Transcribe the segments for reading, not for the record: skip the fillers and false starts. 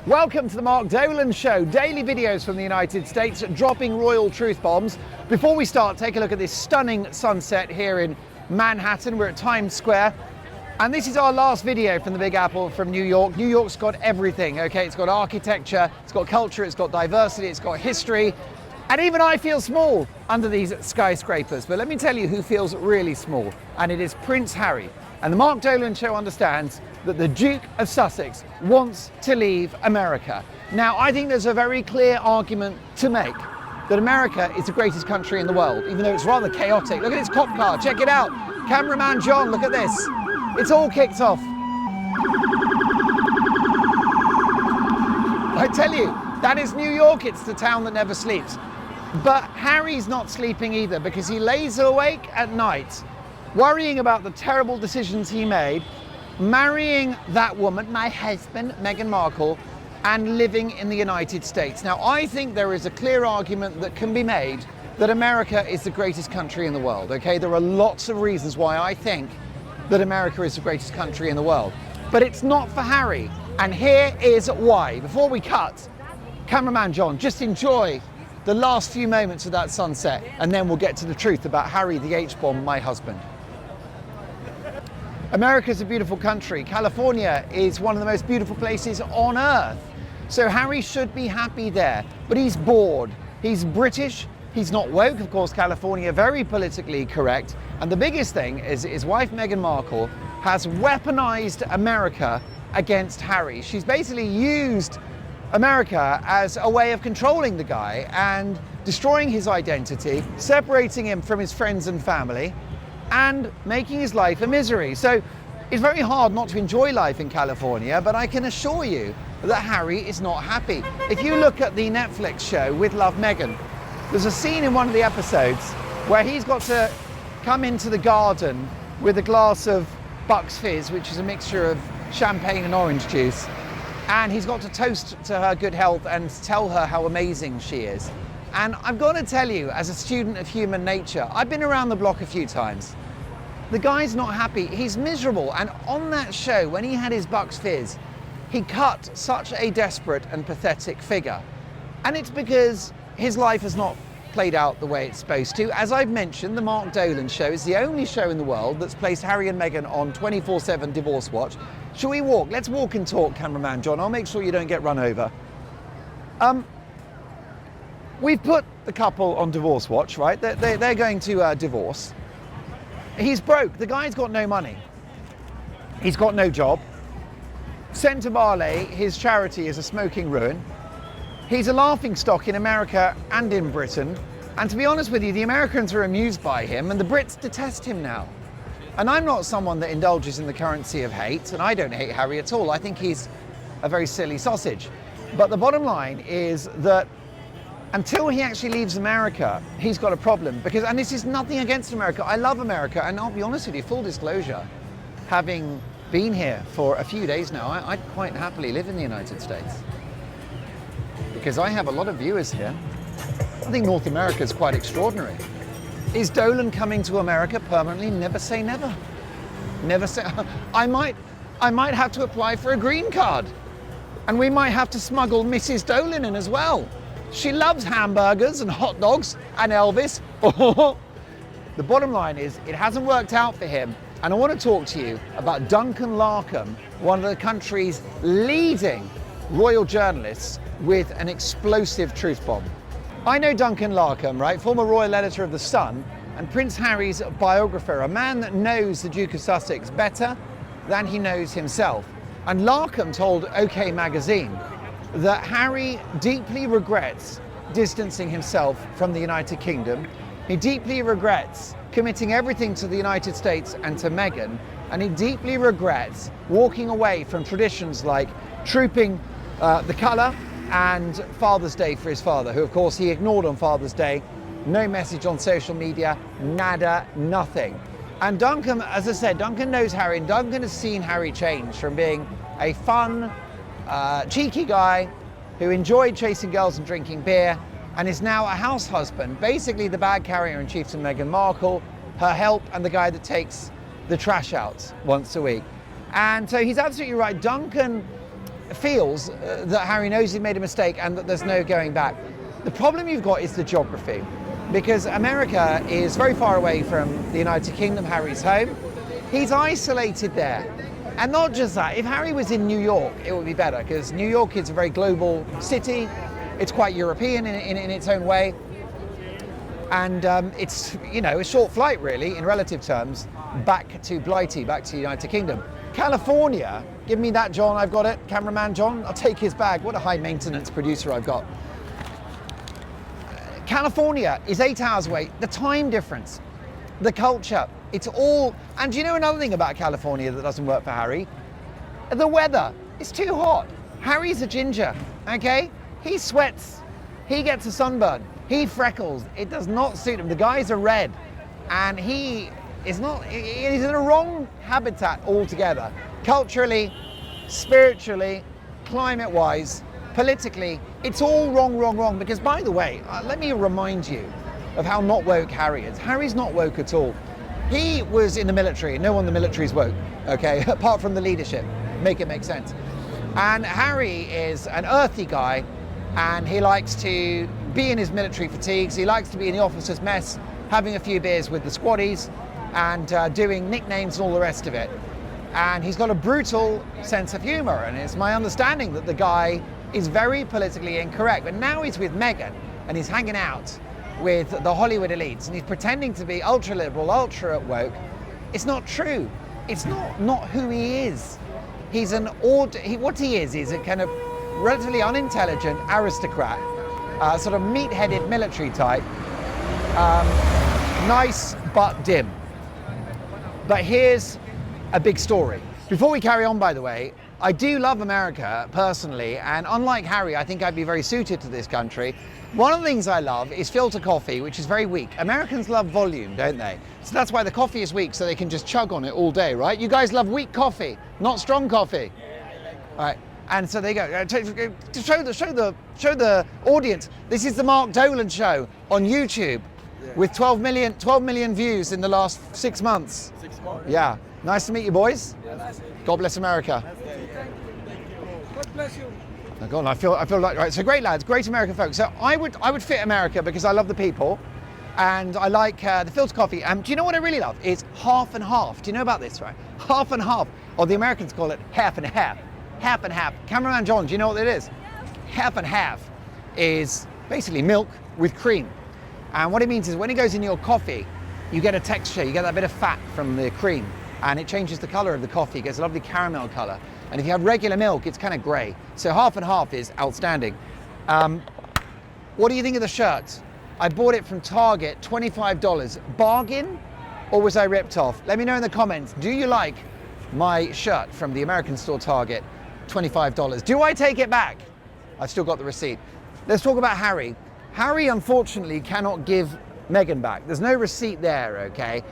Welcome to the Mark Dolan Show, daily videos from the United States, dropping royal truth bombs. Before we start, take a look at this stunning sunset here in Manhattan. We're at Times Square. And this is our last video from the Big Apple from New York. New York's got everything, okay? It's got architecture, it's got culture, it's got diversity, it's got history. And even I feel small under these skyscrapers. But let me tell you who feels really small, and it is Prince Harry. And the Mark Dolan Show understands that the Duke of Sussex wants to leave America. Now, I think there's a very clear argument to make that America is the greatest country in the world, even though it's rather chaotic. Look at this cop car, check it out. Cameraman John, look at this. It's all kicked off. I tell you, that is New York, it's the town that never sleeps. But Harry's not sleeping either, because he lays awake at night, worrying about the terrible decisions he made, marrying that woman, my husband, Meghan Markle, and living in the United States. Now, I think there is a clear argument that can be made that America is the greatest country in the world, okay? There are lots of reasons why I think that America is the greatest country in the world. But it's not for Harry, and here is why. Before we cut, cameraman John, just enjoy the last few moments of that sunset, and then we'll get to the truth about Harry the H-bomb, my husband. America's a beautiful country. California is one of the most beautiful places on earth. So Harry should be happy there, but he's bored. He's British, he's not woke, of course, California, very politically correct. And the biggest thing is his wife, Meghan Markle, has weaponized America against Harry. She's basically used America as a way of controlling the guy and destroying his identity, separating him from his friends and family, and making his life a misery. So it's very hard not to enjoy life in California, but I can assure you that Harry is not happy. If you look at the Netflix show With Love Meghan, there's a scene in one of the episodes where he's got to come into the garden with a glass of Bucks Fizz, which is a mixture of champagne and orange juice, and he's got to toast to her good health and tell her how amazing she is. And I've got to tell you, as a student of human nature, I've been around the block a few times. The guy's not happy, he's miserable. And on that show, when he had his Bucks Fizz, he cut such a desperate and pathetic figure. And it's because his life has not played out the way it's supposed to. As I've mentioned, the Mark Dolan Show is the only show in the world that's placed Harry and Meghan on 24/7 divorce watch. Shall we walk? Let's walk and talk, cameraman John. I'll make sure you don't get run over. We've put the couple on divorce watch, right? They're going to divorce. He's broke. The guy's got no money. He's got no job. Centre Barley, his charity, is a smoking ruin. He's a laughingstock in America and in Britain. And to be honest with you, the Americans are amused by him and the Brits detest him now. And I'm not someone that indulges in the currency of hate, and I don't hate Harry at all. I think he's a very silly sausage. But the bottom line is that until he actually leaves America, he's got a problem. Because, and this is nothing against America, I love America, and I'll be honest with you, full disclosure, having been here for a few days now, I'd quite happily live in the United States. Because I have a lot of viewers here. I think North America is quite extraordinary. Is Dolan coming to America permanently? Never say never. Never say, I might have to apply for a green card. And we might have to smuggle Mrs. Dolan in as well. She loves hamburgers and hot dogs and Elvis. The bottom line is, it hasn't worked out for him. And I want to talk to you about Duncan Larcombe, one of the country's leading royal journalists, with an explosive truth bomb. I know Duncan Larcombe, right? Former royal editor of The Sun and Prince Harry's biographer, a man that knows the Duke of Sussex better than he knows himself. And Larcombe told OK Magazine that Harry deeply regrets distancing himself from the United Kingdom. He deeply regrets committing everything to the United States and to Meghan, and he deeply regrets walking away from traditions like trooping the colour and Father's Day for his father, who of course he ignored on Father's Day. No message on social media, nada, nothing. And Duncan, as I said, Duncan knows Harry, and Duncan has seen Harry change from being a fun, cheeky guy who enjoyed chasing girls and drinking beer, and is now a house husband, basically the bag carrier in chief to Meghan Markle, her help, and the guy that takes the trash out once a week. And so he's absolutely right. Duncan feels that Harry knows he made a mistake and that there's no going back. The problem you've got is the geography, because America is very far away from the United Kingdom, Harry's home. He's isolated there. And not just that, if Harry was in New York, it would be better, because New York is a very global city. It's quite European in its own way. And it's, you know, a short flight really, in relative terms, back to Blighty, back to the United Kingdom. California, give me that, John, I've got it. Cameraman John, I'll take his bag. What a high maintenance producer I've got. California is 8 hours away. The time difference, the culture, it's all, and do you know another thing about California that doesn't work for Harry? The weather. It's too hot. Harry's a ginger, okay? He sweats, he gets a sunburn, he freckles. It does not suit him. The guys are red, and he's in a wrong habitat altogether. Culturally, spiritually, climate-wise, politically, it's all wrong, because by the way, let me remind you of how not woke Harry is. Harry's not woke at all. He was in the military. No one in the military is woke, okay, apart from the leadership. Make it make sense. And Harry is an earthy guy, and he likes to be in his military fatigues. He likes to be in the officer's mess, having a few beers with the squaddies, and doing nicknames and all the rest of it. And he's got a brutal sense of humor, and it's my understanding that the guy is very politically incorrect. But now he's with Meghan, and he's hanging out with the Hollywood elites, and he's pretending to be ultra liberal, ultra woke. It's not true. It's not who he is. He's what he is a kind of relatively unintelligent aristocrat, sort of meat-headed military type, nice but dim. But here's a big story. Before we carry on, by the way, I do love America personally, and unlike Harry, I think I'd be very suited to this country. One of the things I love is filter coffee, which is very weak. Americans love volume, don't they? So that's why the coffee is weak, so they can just chug on it all day, right? You guys love weak coffee, not strong coffee. All right, and so they go, to show the audience, this is the Mark Dolan Show on YouTube with 12 million views in the last 6 months. 6 months? Yeah, nice to meet you, boys. God bless America. God bless you. Oh God, I feel like, right, so great lads, great American folks. So I would fit America because I love the people, and I like the filter coffee. Do you know what I really love? It's half and half. Do you know about this, right? Half and half, or the Americans call it half and half. Half and half. Cameraman John, do you know what it is? Half and half is basically milk with cream. And what it means is when it goes in your coffee, you get a texture, you get that bit of fat from the cream, and it changes the color of the coffee. It gets a lovely caramel color. And if you have regular milk, it's kind of gray. So half and half is outstanding. What do you think of the shirt? I bought it from Target, $25. Bargain, or was I ripped off? Let me know in the comments. Do you like my shirt from the American store Target? $25. Do I take it back? I've still got the receipt. Let's talk about Harry. Harry, unfortunately, cannot give Meghan back. There's no receipt there, okay?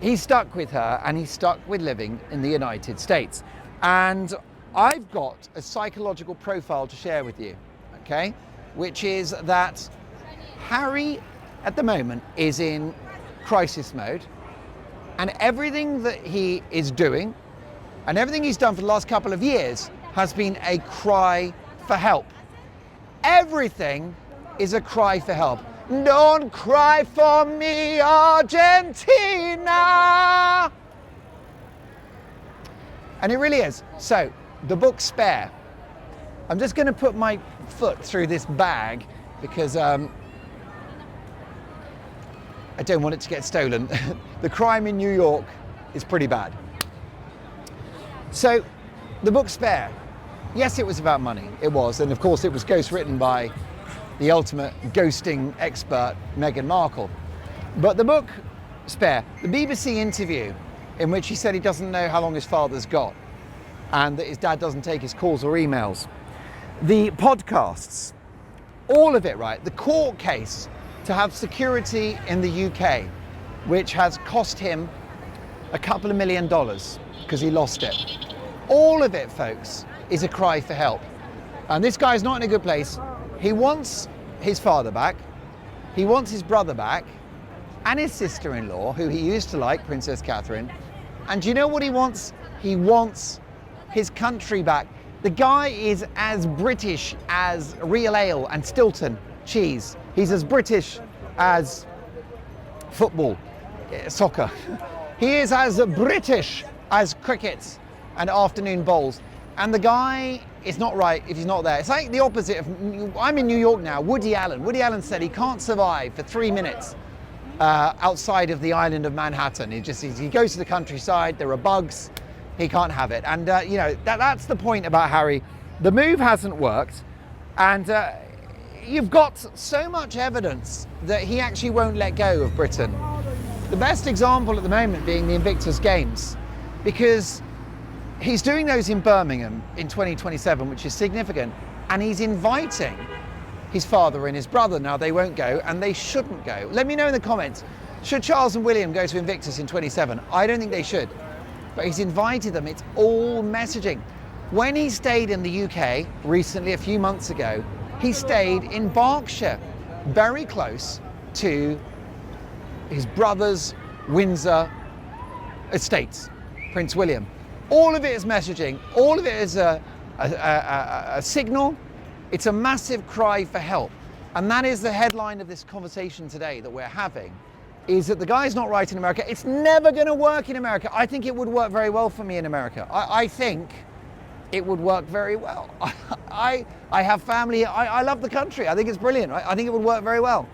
He's stuck with her, and he's stuck with living in the United States. And I've got a psychological profile to share with you, okay? Which is that Harry, at the moment, is in crisis mode, and everything that he is doing, and everything he's done for the last couple of years, has been a cry for help. Everything is a cry for help. Don't cry for me, Argentina! And it really is. So, the book Spare. I'm just going to put my foot through this bag because I don't want it to get stolen. The crime in New York is pretty bad. So, the book Spare. Yes, it was about money. It was. And of course, it was ghostwritten by the ultimate ghosting expert, Meghan Markle. But the book Spare, the BBC interview in which he said he doesn't know how long his father's got and that his dad doesn't take his calls or emails. The podcasts, all of it, right? The court case to have security in the UK, which has cost him a couple of $1 million because he lost it. All of it, folks, is a cry for help. And this guy's not in a good place. He wants his father back, he wants his brother back, and his sister-in-law, who he used to like, Princess Catherine. And do you know what he wants? He wants his country back. The guy is as British as real ale and Stilton cheese. He's as British as football, soccer. He is as British as cricket and afternoon bowls. And the guy is not right if he's not there. It's like the opposite of, I'm in New York now, Woody Allen. Woody Allen said he can't survive for 3 minutes outside of the island of Manhattan. He goes to the countryside, there are bugs, he can't have it. And you know, that's the point about Harry. The move hasn't worked, and you've got so much evidence that he actually won't let go of Britain. The best example at the moment being the Invictus Games, because he's doing those in Birmingham in 2027, which is significant, and he's inviting his father and his brother. Now, they won't go, and they shouldn't go. Let me know in the comments, should Charles and William go to Invictus in 27? I don't think they should, but he's invited them. It's all messaging. When he stayed in the UK recently, a few months ago, he stayed in Berkshire, very close to his brother's Windsor estates, Prince William. All of it is messaging, all of it is a signal. It's a massive cry for help. And that is the headline of this conversation today that we're having, is that the guy's not right in America. It's never going to work in America. I think it would work very well for me in America. I think it would work very well. I have family, I love the country. I think it's brilliant. I think it would work very well.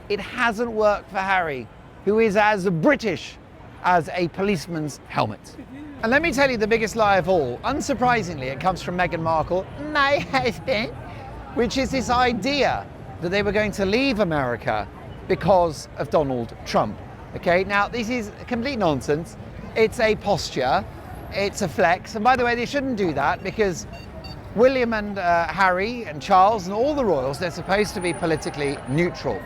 It hasn't worked for Harry, who is as British as a policeman's helmet. And let me tell you the biggest lie of all. Unsurprisingly, it comes from Meghan Markle, my husband, which is this idea that they were going to leave America because of Donald Trump. Okay, now this is complete nonsense. It's a posture, it's a flex. And by the way, they shouldn't do that, because William and Harry and Charles and all the royals, they're supposed to be politically neutral.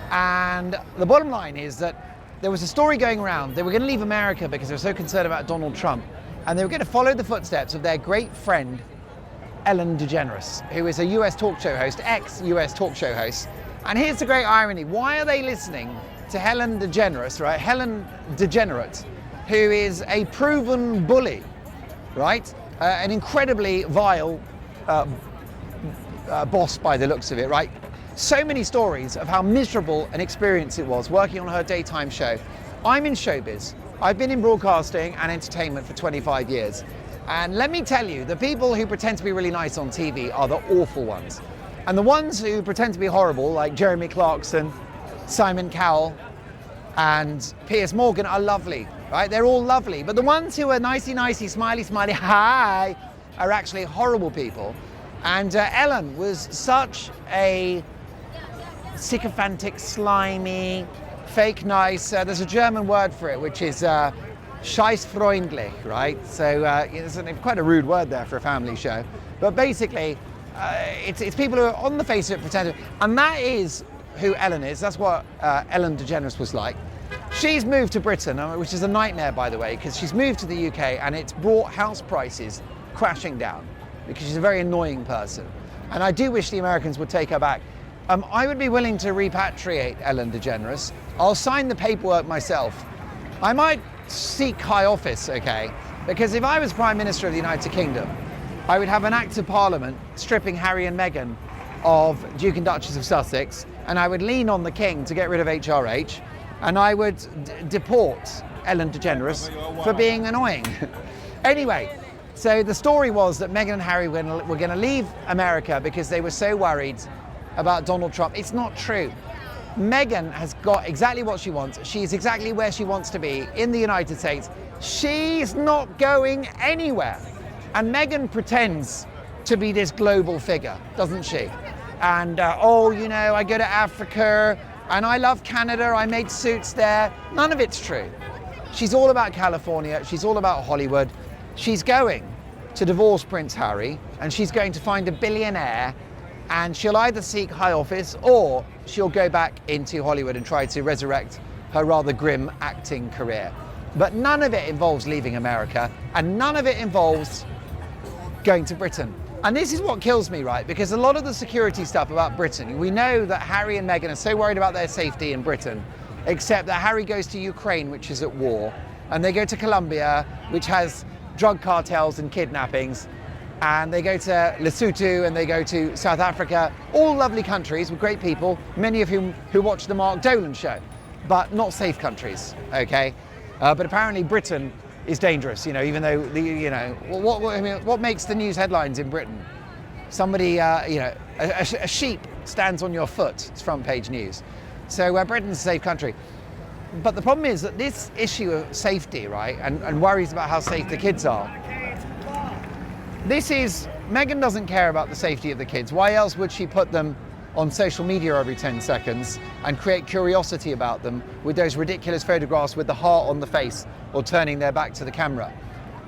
And the bottom line is that there was a story going around. They were going to leave America because they were so concerned about Donald Trump, and they were going to follow the footsteps of their great friend, Ellen DeGeneres, who is a US talk show host, ex-US talk show host. And here's the great irony. Why are they listening to Helen DeGeneres, right? Helen DeGenerate, who is a proven bully, right? An incredibly vile boss by the looks of it, right? So many stories of how miserable an experience it was working on her daytime show. I'm in showbiz. I've been in broadcasting and entertainment for 25 years. And let me tell you, the people who pretend to be really nice on TV are the awful ones. And the ones who pretend to be horrible, like Jeremy Clarkson, Simon Cowell, and Piers Morgan, are lovely, right? They're all lovely. But the ones who are nicey, smiley, hi, are actually horrible people. And Ellen was such a sycophantic, slimy, fake nice. There's a German word for it, which is scheißfreundlich, right? So it's quite a rude word there for a family show. But basically, it's people who are on the face of it pretending. And that is who Ellen is. That's what Ellen DeGeneres was like. She's moved to Britain, which is a nightmare, by the way, because she's moved to the UK and it's brought house prices crashing down, because she's a very annoying person. And I do wish the Americans would take her back. I would be willing to repatriate Ellen DeGeneres. I'll sign the paperwork myself. I might seek high office, okay? Because if I was Prime Minister of the United Kingdom, I would have an Act of Parliament stripping Harry and Meghan of Duke and Duchess of Sussex, and I would lean on the King to get rid of HRH, and I would deport Ellen DeGeneres for being annoying. Anyway, so the story was that Meghan and Harry were going to leave America because they were so worried about Donald Trump. It's not true. Meghan has got exactly what she wants. She's exactly where she wants to be in the United States. She's not going anywhere. And Meghan pretends to be this global figure, doesn't she? And, oh, you know, I go to Africa and I love Canada, I made suits there. None of it's true. She's all about California. She's all about Hollywood. She's going to divorce Prince Harry, and she's going to find a billionaire, and she'll either seek high office or she'll go back into Hollywood and try to resurrect her rather grim acting career. But none of it involves leaving America, and none of it involves going to Britain. And this is what kills me, right? Because a lot of the security stuff about Britain, we know that Harry and Meghan are so worried about their safety in Britain, except that Harry goes to Ukraine, which is at war, and they go to Colombia, which has drug cartels and kidnappings. and they go to Lesotho and they go to South Africa, all lovely countries with great people, many of whom who watch the Mark Dolan Show, but not safe countries, okay? But apparently Britain is dangerous, you know, even though, what makes the news headlines in Britain? Somebody, a sheep stands on your foot, it's front page news. So Britain's a safe country. But the problem is that this issue of safety, right, and worries about how safe the kids are, Meghan doesn't care about the safety of the kids. Why else would she put them on social media every 10 seconds and create curiosity about them with those ridiculous photographs with the heart on the face or turning their back to the camera?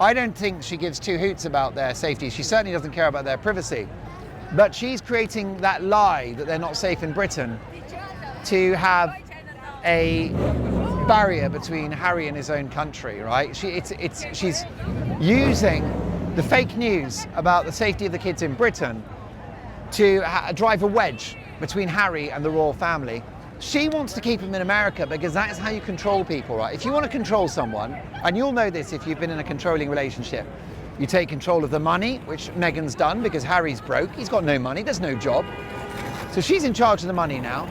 I don't think she gives two hoots about their safety. She certainly doesn't care about their privacy. But she's creating that lie that they're not safe in Britain to have a barrier between Harry and his own country, right? She's using the fake news about the safety of the kids in Britain to drive a wedge between Harry and the royal family. She wants to keep him in America because that is how you control people, right? If you want to control someone, and you'll know this if you've been in a controlling relationship, you take control of the money, which Meghan's done because Harry's broke. He's got no money, there's no job. So she's in charge of the money now.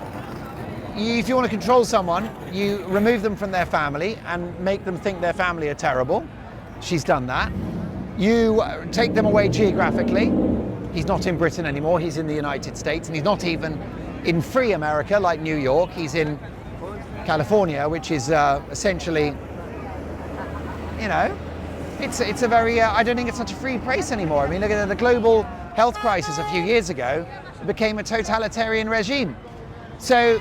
If you want to control someone, you remove them from their family and make them think their family are terrible. She's done that. You take them away geographically. He's not in Britain anymore, he's in the United States, and he's not even in free America like New York. He's in California, which is essentially, you know, it's a very, I don't think it's such a free place anymore. I mean, look at the global health crisis a few years ago. It became a totalitarian regime. So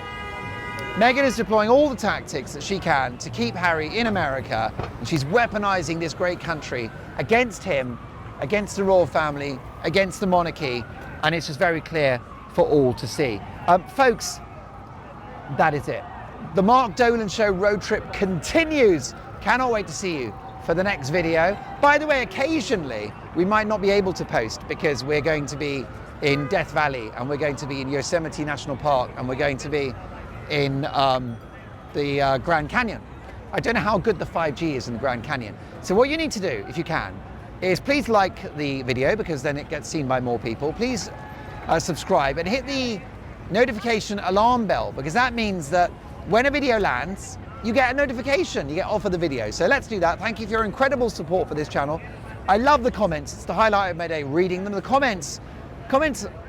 Meghan is deploying all the tactics that she can to keep Harry in America, and she's weaponizing this great country against him, against the royal family, against the monarchy, and it's just very clear for all to see. Folks, that is it. The Mark Dolan Show road trip continues. Cannot wait to see you for the next video. By the way, occasionally we might not be able to post because we're going to be in Death Valley, and we're going to be in Yosemite National Park, and we're going to be in the Grand Canyon. I don't know how good the 5G is in the Grand Canyon. So what you need to do, if you can, is please like the video because then it gets seen by more people. Please subscribe and hit the notification alarm bell because that means that when a video lands, you get a notification, you get offered the video. So let's do that. Thank you for your incredible support for this channel. I love the comments. It's the highlight of my day, reading them. The comments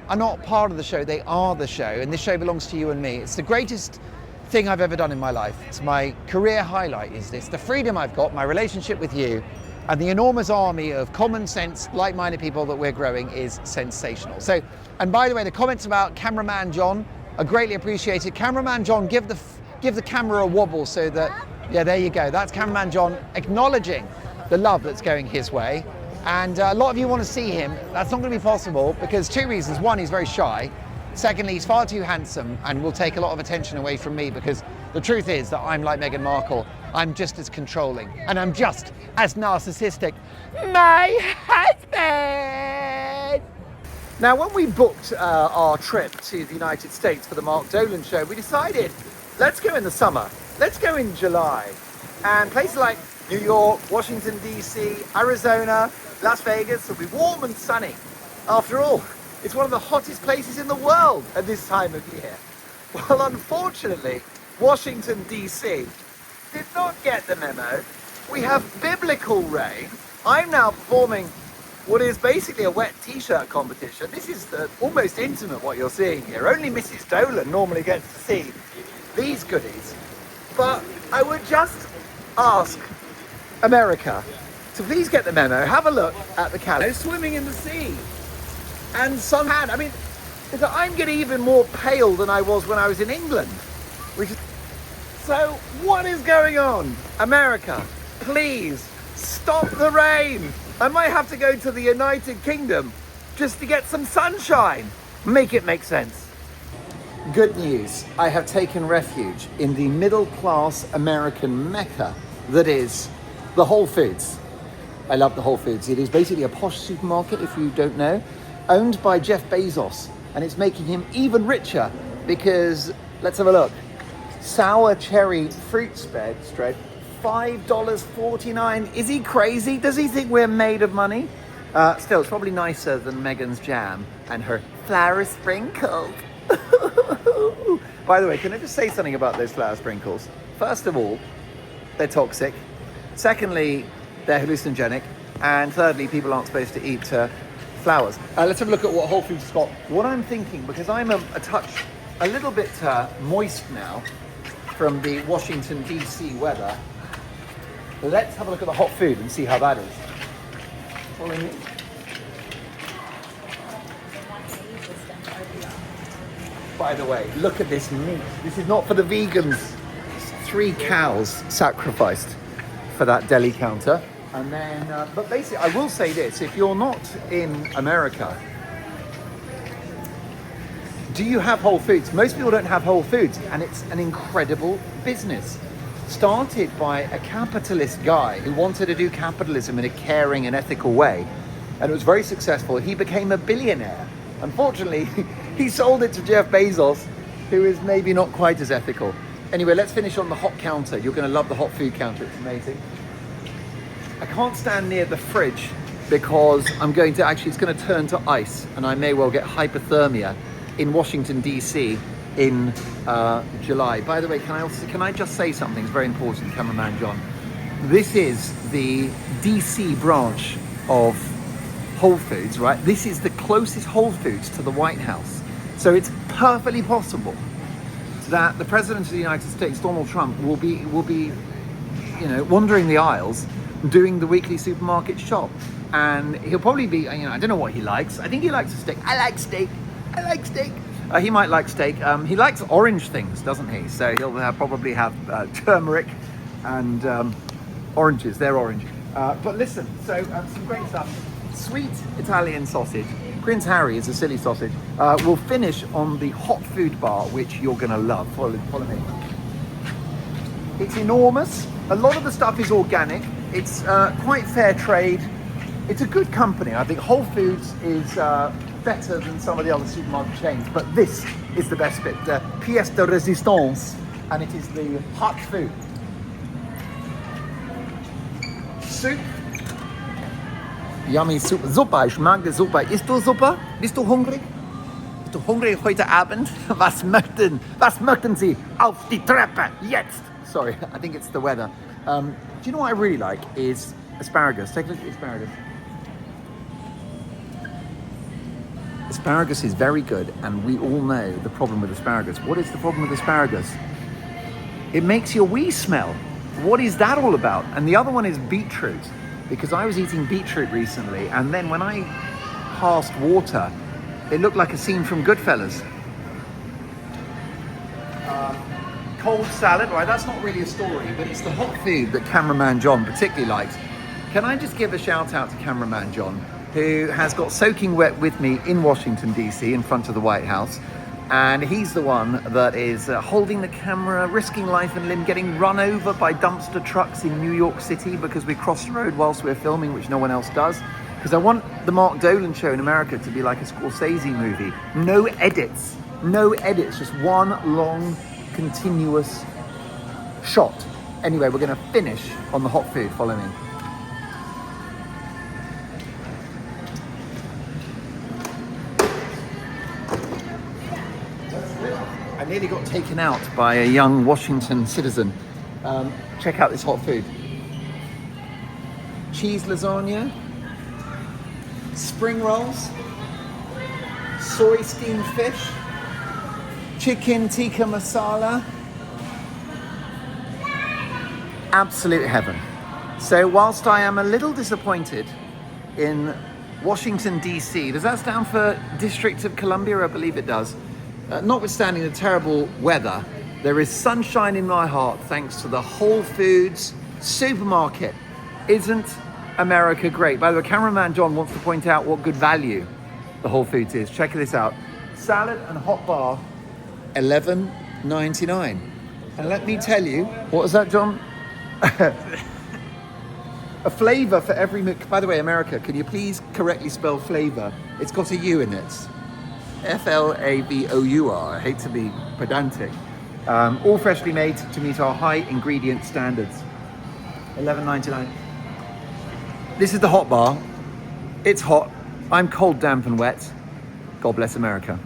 are not part of the show, they are the show, and this show belongs to you and me. It's the greatest thing I've ever done in my life. It's my career highlight, is this. The freedom I've got, my relationship with you, and the enormous army of common sense, like-minded people that we're growing is sensational. So, and by the way, the comments about cameraman John are greatly appreciated. Cameraman John, give the camera a wobble so that, yeah, there you go. That's cameraman John acknowledging the love that's going his way. And a lot of you want to see him. That's not going to be possible because two reasons. One, he's very shy. Secondly, he's far too handsome and will take a lot of attention away from me because the truth is that I'm like Meghan Markle. I'm just as controlling and I'm just as narcissistic. My husband! Now, when we booked our trip to the United States for the Mark Dolan Show, we decided, let's go in the summer. Let's go in July. And places like New York, Washington, D.C., Arizona, Las Vegas will be warm and sunny. After all, it's one of the hottest places in the world at this time of year. Well, unfortunately, Washington, D.C. did not get the memo. We have biblical rain. I'm now performing what is basically a wet t-shirt competition. This is almost intimate what you're seeing here. Only Mrs. Dolan normally gets to see these goodies. But I would just ask America to please get the memo, have a look at the calendar, swimming in the sea, and somehow, I mean, I'm getting even more pale than I was when I was in England. So what is going on? America, please stop the rain. I might have to go to the United Kingdom just to get some sunshine. Make it make sense. Good news, I have taken refuge in the middle-class American mecca that is the Whole Foods. I love the Whole Foods. It is basically a posh supermarket, if you don't know, owned by Jeff Bezos, and it's making him even richer because, let's have a look. Sour cherry fruit spread, $5.49. Is he crazy? Does he think we're made of money? Still, it's probably nicer than Meghan's jam and her flower sprinkles. By the way, can I just say something about those flower sprinkles? First of all, they're toxic. Secondly, they're hallucinogenic. And thirdly, people aren't supposed to eat flowers. Let's have a look at what Whole Foods has got. What I'm thinking, because I'm a little bit moist now from the Washington DC weather, let's have a look at the hot food and see how that is. Follow me. By the way, look at this meat. This is not for the vegans. 3 cows sacrificed for that deli counter. And then, but basically, I will say this, if you're not in America, do you have Whole Foods? Most people don't have Whole Foods, and it's an incredible business. Started by a capitalist guy who wanted to do capitalism in a caring and ethical way, and it was very successful. He became a billionaire. Unfortunately, he sold it to Jeff Bezos, who is maybe not quite as ethical. Anyway, let's finish on the hot counter. You're going to love the hot food counter. It's amazing. I can't stand near the fridge because it's going to turn to ice, and I may well get hypothermia in Washington, DC in July. By the way, can I just say something? It's very important, cameraman John. This is the DC branch of Whole Foods, right? This is the closest Whole Foods to the White House. So it's perfectly possible that the President of the United States, Donald Trump, will be, wandering the aisles, doing the weekly supermarket shop. And he'll probably be, I don't know what he likes. I think he likes a steak. I like steak. He might like steak. He likes orange things, doesn't he? So he'll probably have turmeric and oranges. They're orange. But listen, so some great stuff. Sweet Italian sausage. Prince Harry is a silly sausage. We'll finish on the hot food bar, which you're going to love. Follow me. It's enormous. A lot of the stuff is organic. It's quite fair trade. It's a good company. I think Whole Foods is better than some of the other supermarket chains, but this is the best bit, the pièce de résistance, and it is the hot food. Soup. Yummy soup. Suppe, ich mag die Suppe. Isst du Suppe? Bist du hungrig? Bist du hungrig heute Abend? Was möchten Sie auf die Treppe jetzt? Sorry, I think it's the weather. Do you know what I really like is asparagus. Take a look at the asparagus. Asparagus is very good, and we all know the problem with asparagus. What is the problem with asparagus? It makes your wee smell. What is that all about? And the other one is beetroot, because I was eating beetroot recently, and then when I passed water, it looked like a scene from Goodfellas. Cold salad, right? That's not really a story, but it's the hot food that cameraman John particularly likes. Can I just give a shout out to cameraman John, who has got soaking wet with me in Washington, DC, in front of the White House. And he's the one that is holding the camera, risking life and limb, getting run over by dumpster trucks in New York City because we crossed the road whilst we're filming, which no one else does. Because I want the Mark Dolan Show in America to be like a Scorsese movie. No edits, just one long, continuous shot. Anyway, we're going to finish on the hot food. Follow me. I nearly got taken out by a young Washington citizen. Check out this hot food. Cheese lasagna, spring rolls, soy steamed fish, chicken tikka masala. Absolute heaven. So whilst I am a little disappointed in Washington, DC, does that stand for District of Columbia? I believe it does. Notwithstanding the terrible weather, there is sunshine in my heart thanks to the Whole Foods supermarket. Isn't America great? By the way, cameraman John wants to point out what good value the Whole Foods is. Check this out. Salad and hot bar, $11.99. And let me tell you, what was that, John? A flavor for every... By the way, America, can you please correctly spell flavor? It's got a U in it. F-L-A-V-O-U-R. I hate to be pedantic. All freshly made to meet our high ingredient standards. $11.99. This is the hot bar. It's hot. I'm cold, damp, and wet. God bless America.